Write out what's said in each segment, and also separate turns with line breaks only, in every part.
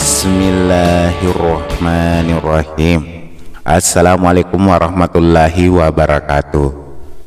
Bismillahirrahmanirrahim. Assalamualaikum warahmatullahi wabarakatuh.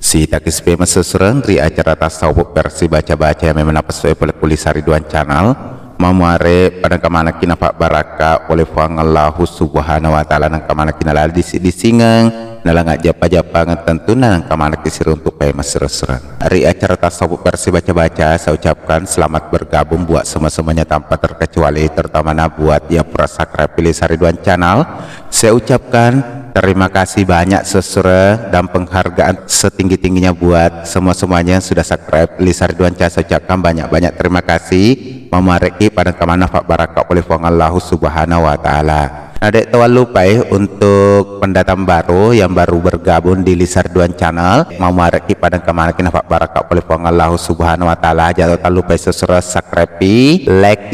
Si takis pema sesereng ri acara tasawuf versi baca-baca yang memang sesuai oleh kulis Ridwan Channel mamare pada kemana kina Pak Baraka oleh Allahu subhanahu wa ta'ala nang kemana kina lal di singang nalang japa-japa tentu nang kemana kisir untuk pema sesereng hari acara tasawuf versi baca-baca. Saya ucapkan selamat bergabung buat semuanya tanpa terkecuali, terutama buat yang subscribe pilih Ridwan Channel. Saya ucapkan terima kasih banyak sesereng dan penghargaan setinggi-tingginya buat semuanya yang sudah subscribe Lisa Ridwan Channel. Saya ucapkan banyak-banyak terima kasih memareki pada kemana Pak Baraka oleh Allahu subhanahu wa ta'ala. Adek tuan lupa untuk pendatang baru yang baru bergabung di Lisa Ridwan Channel memareki pada kemana kina Pak Baraka oleh Allahu subhanahu wa ta'ala. Jangan lupa sesereng subscribe, like,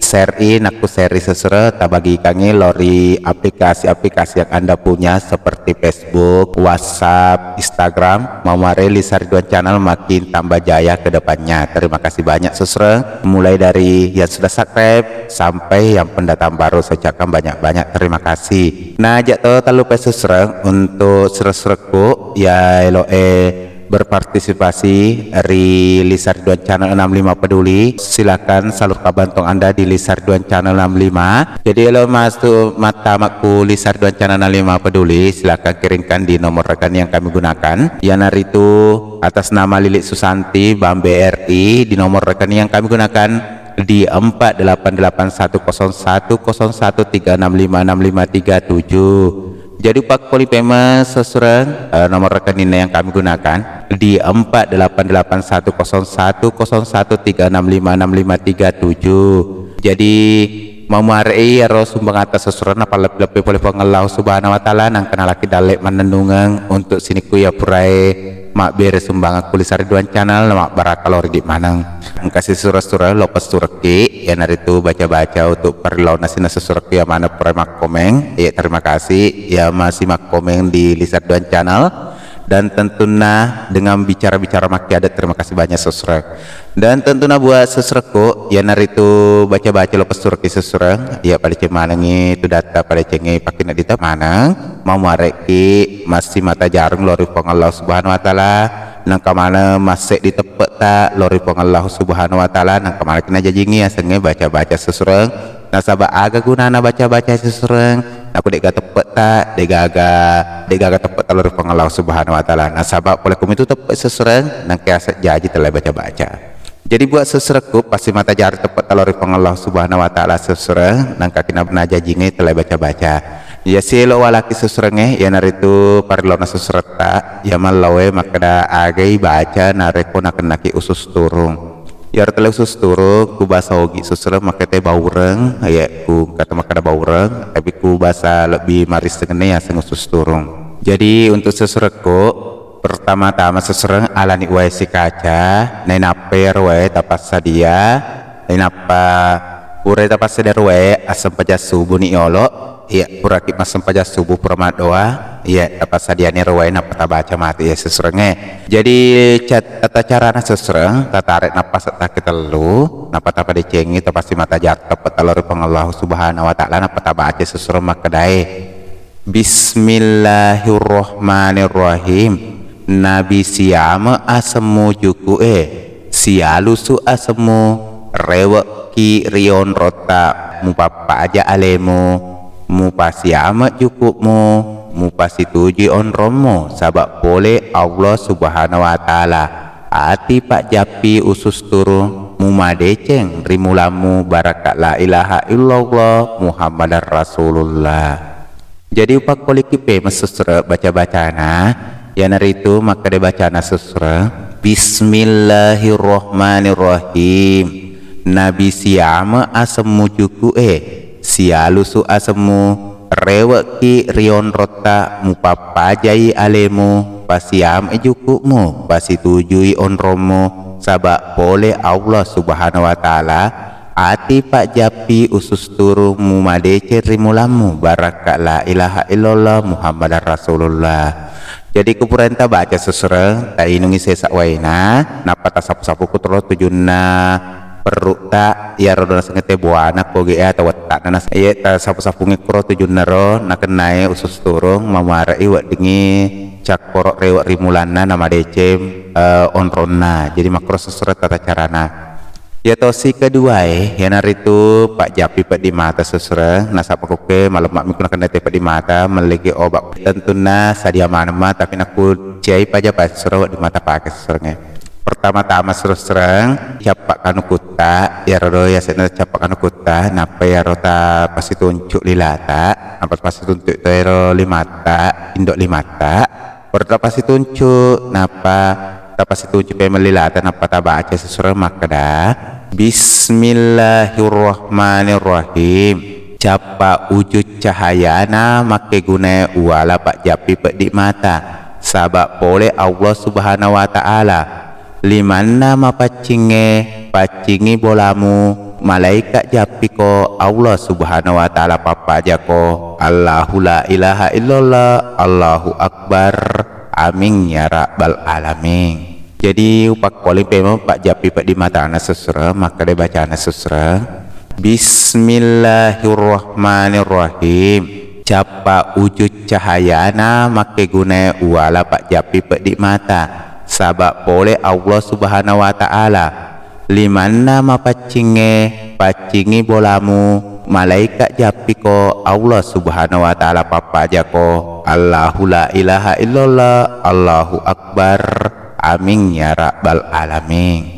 share aku seri sesereng tabagi kangi lori aplikasi-aplikasi yang Anda punya seperti Facebook, WhatsApp, Instagram. Mamare Lisa Ridwan Channel makin tambah jaya ke depannya. Terima kasih banyak sesereng, mulai dari yang sudah subscribe sampai yang pendatang baru. Saya ucapkan banyak-banyak terima kasih. Nah, jatuh tak lupa sesereng untuk seserengku ya berpartisipasi dari Lisa Ridwan Channel 65 peduli. Silakan salur kabantong Anda di Lisa Ridwan Channel 65. Jadi kalau masuk mata makku Lisa Ridwan Channel 65 peduli, silakan kirimkan di nomor rekening yang kami gunakan. Yang hari itu atas nama Lilik Susanti Bank BRI di nomor rekening yang kami gunakan di 4881010136565337. Jadi Pak Polipema sesereng nomor rekeningnya yang kami gunakan di 4881010136565337. Jadi memuarai ya sumbang atas sesereng apa lebih boleh pengelau subhanahu wa ta'ala nang kenal laki dalek menenungan untuk sini ku ya purai mak beres sumbang aku Lisa Ridwan Channel mak barakalor di manang kasih surah-surah lopas suraki ya hari itu baca-baca untuk perlau nasi suraki ya mana purai mak komeng ya terima kasih ya masih mak komeng di Lisa Ridwan Channel. Dan tentunya dengan bicara-bicara maki ada terima kasih banyak sesereng. Dan tentunya buat seserengku ya hari itu baca-baca lepas suraki sesereng ya pada cemanangi itu data pada cengi pakai nadita manang mau mareki masih mata jarung lori Allah subhanahu wa ta'ala nang kamana masih ditepek tak lori Allah subhanahu wa ta'ala nang kamana kena jajingi ya senge baca-baca sesereng nasabah aga gunana baca-baca sesereng aku dek tepek tak dek tepek tak lori Allah subhanahu wa ta'ala nasabah polekum itu tepek sesereng nang kiaset jaji telah baca-baca. Jadi buat seserengku pasti mata jari tepek tak lori Allah subhanahu wa ta'ala sesereng nang kakina benar jajingi telah baca-baca. Ya silo walaki seserengnya ya nari itu parilona sesereta ya malawe makada agai baca nareko nakenaki usus turung ya telah usus turung ku bahasa ogi sesereng makete baureng ya ku kata makada baureng tapi ku bahasa lebih maris dengan ya usus turung. Jadi untuk seserengku pertama-tama sesereng alani wae si kaca nainaper wae tapas sadia nainapa pura tapas sadia wae asam pajas subuh ni olo iya purakip masam pajas subuh permadoa iya tapas sadia ni wae napa baca mati ya seserenge. Jadi tata carana sesereng tata arek napas tak ketelu napa tapa dicengi tapas si mata jat tapat talor Allah subhanahu wa ta'ala napa baca sesereng makadai. Bismillahirrahmanirrahim. Nabi siama asemu juku sialusu asemu rewek ki rion rota mupapa aja alemu mupasi ama jukukmu mupasi tuji on romo sabak boleh Allah subhanahu wa ta'ala ati pak japi usus turu mumadeceng rimulamu barakat la ilaha illallah muhammadar rasulullah. Jadi upak polikipe mesesre baca-bacana ya hari itu maka dibacana sesereng Bismillahirrahmanirrahim. Nabi siama asemu juku sialusu asemu reweki rion rota mupapajai alemu pasiam jukukmu pasi tujui on romo sabak boleh Allah subhanahu wa ta'ala ati pak japi usus turu mumadece rimulamu barakat la ilaha illallah muhammadar rasulullah. Jadi kupurenta baca sesereng tak inungi sesak waina napa sapu-sapu kutro tujuna peruk tak ya rodona sengete buana koge atau watak nana iya ta sapu-sapu ngekro tujun naro nak kenai usus turung mamara iwak dingi cak porok rewak rimulana nama decem onrona jadi makro sesurat tata carana ya tosi kedua ya naritu Pak Japi Pak di mata sesurat nasa pakuke malam mak mikuna kena Pak di mata melegi obat tentuna sadia mana tapi aku cai paja pas sesurat di mata pakai sesuratnya pertama-tama serang capak kanu kuta ya rodo ya sena capak kanu kuta napa ya rota pasti tunjuk lilata napa pasti tunjuk tero limata indok limata pertama pasti tunjuk napa ta pasti tunjuk melilata napa ta baca sesurang makada Bismillahirrahmanirrahim capak wujud cahayana make guna wala Pak Japi Pak di mata sabak boleh Allah Subhanahu wa taala limanna pacingi bolamu malaikat japiko Allah Subhanahu wa taala papa jako Allahu la ilaha illallah Allahu akbar amin ya rabbal alamin. Jadi upak koli pemo Pak Japi Pak di mata anak susra maka dia baca anak susra Bismillahirrahmanirrahim capa wujud cahayana make guna wala Pak Japi Pak di mata sabak boleh Allah Subhanahu wa taala limanna pacingi bolamu malaikat japiko Allah Subhanahu wa taala papa jako Allahu la ilaha illallah Allahu akbar amin ya rabbal alamin.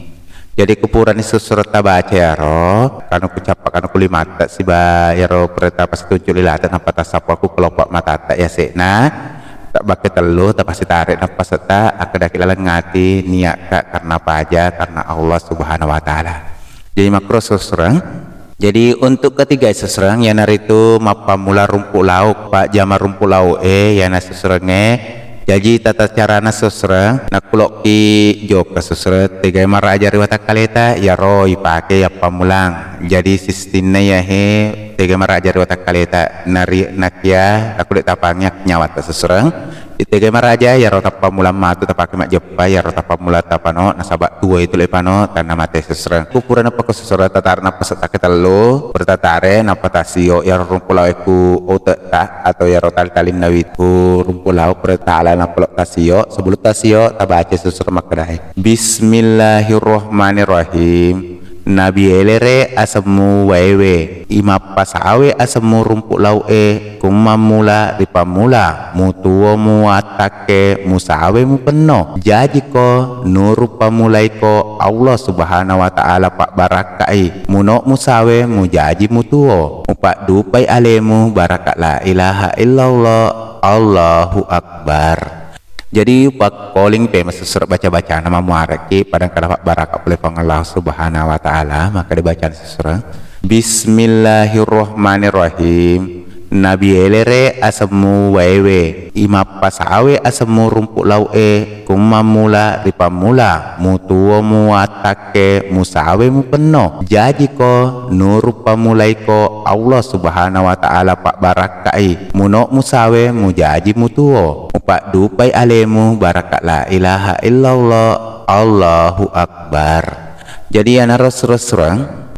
Jadi kupuran isu surat baca ya ro kanu kucapak kanu kulimata siba ya ro pereta pas tunjuk lilatan apa tasapu aku kelompok mata tak ya sekna tak pakai telu tak pasti tarik nafas serta akadak ilalan ngati niat kak karena apa aja karena Allah Subhanahu wa taala. Jadi makro seserang. Jadi untuk ketiga seserang yang naritu mapa mula rumput lauk Pak Jama rumput lauk yang seserangnya jadi tata carana seserang nak kulok ki jok seserang tiga maraja riwata kaleta ya roy pakai ya pamulang jadi sistemnya ya tiga maraja riwata kaleta nari nakia aku dek tapangnya nyawat seserang tiga maraja ya rota pamulang matu tapake mak jepa ya rota pamulang tapano nasabak tua itu lepano tanah mate seserang kupuran apa ke seserang tatar napa setake telu bertatare napa tasio ya rumpulau eku otak atau ya rota talin nawiku rumpulau bertala napa tasio sebelum tasio tabaca seserang makadai Bismillahirrahmanirrahim Nabi elere asemu wewe ima pasawe asemu rumput lau kumamula ripamula mutuo muatake musawe mu peno jadi ko nuru pamulai ko Allah Subhanahu wa taala pak barakai muno musawe mu jadi mutuo upak dupai alemu barakat la ilaha illallah Allahu akbar. Jadi pak calling pe masih surat baca-baca nama muareki padang kada pak barakat oleh Allah Subhanahu wa taala maka dibaca surat Bismillahirrahmanirrahim Nabi elere asemu wewe ima pasawe asemu rumput lau kumamula ripamula mutuo muatake musawe mu peno jadi ko nuru pamulai ko Allah Subhanahu wa taala pak barakai muno musawe mu jadi mutuo upak dupai alemu barakat la ilaha illallah Allahu akbar. Jadi anak terus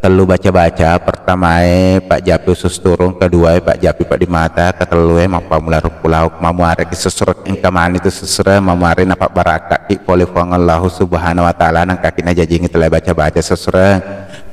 telu baca-baca pertama Pak Japi usus turun kedua Pak Japi Pak di mata ketelu mapa mula rupulau mamuare sesurat engkaman itu sesurat mamuare napak barakat oleh Allah Subhanahu wa taala nang kakina jajing telah baca-baca sesurat.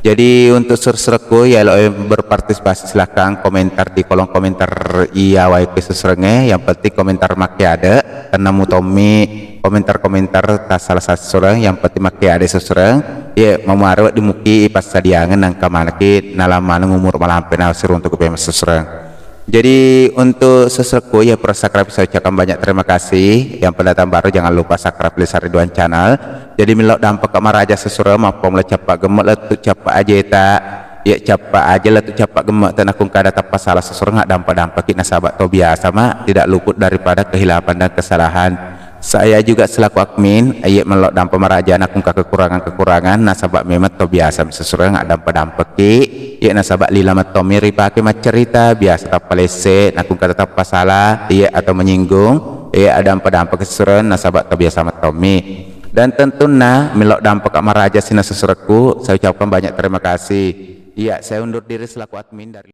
Jadi untuk sesuratku ya lo berpartisipasi silahkan komentar di kolom komentar iya wae sesuratnya yang penting komentar make ada karena mutomi komentar-komentar tak salah satu seorang yang penting make ada seseorang ya memaruh di muki pas sadiangan nang kamanaki nalaman umur malam penasir untuk kepemas seseorang. Jadi untuk sesuatu ya subscribe saya ucapkan banyak terima kasih yang pendatang baru jangan lupa subscribe Lisa Ridwan channel. Jadi melok dampak ke maraja seseorang maupun lecapak gemuk letuk capak aja tak ya capak aja letuk capak gemuk dan aku kada tak salah seseorang nggak dampak kita sahabat to biasa mak tidak luput daripada kehilapan dan kesalahan. Saya juga selaku admin ayat melok dampak maraja aku kekurangan nasabak memet to biasa seseorang nggak dampak ki ya nasabak lila matomi ripake cerita biasa tak palese aku kata tak salah ya atau menyinggung ya ada dampak seseorang nasabak to biasa matomi. Dan tentunya melok dampak Kak Maraja sina sesuratku, saya ucapkan banyak terima kasih. Iya, saya undur diri selaku admin dari